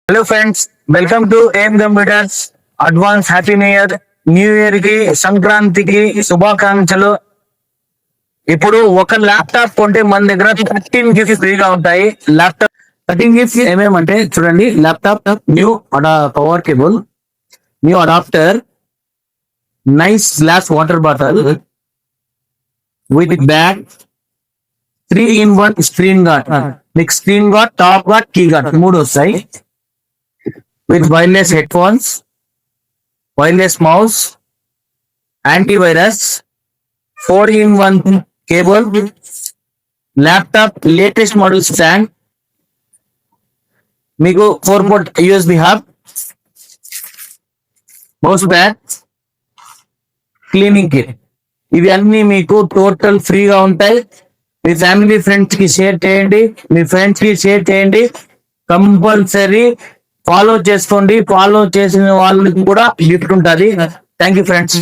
Hello friends, welcome to ఏం computers. Advance happy new year కి సంక్రాంతికి శుభాకాంక్షలు. ఇప్పుడు ఒక ల్యాప్టాప్ కొంటే మన దగ్గర 13 గిఫ్ట్స్ ఫ్రీగా ఉంటాయి. ల్యాప్టాప్ 13 గిఫ్ట్స్ ఏమేమంటే చూడండి, laptop, new power cable, new adapter, nice glass water bottle with bag, 3-in-1 screen guard. మీకు screen guard, top guard, key guard 3 వస్తాయి. with wireless headphones, wireless mouse, antivirus, 4-in-1 cable, laptop latest model stand, మీకు 4-port USB hub, mouse pad, cleaning kit. ఇవి అన్ని మీకు total ఫ్రీగా ఉంటాయి. మీ family friends కి share చేయండి, మీ ఫ్రెండ్స్ కి షేర్ చేయండి. కంపల్సరీ ఫాలో చేసుకోండి. ఫాలో చేసిన వాళ్ళకి కూడా గిఫ్ట్ ఉంటుంది. Thank you friends.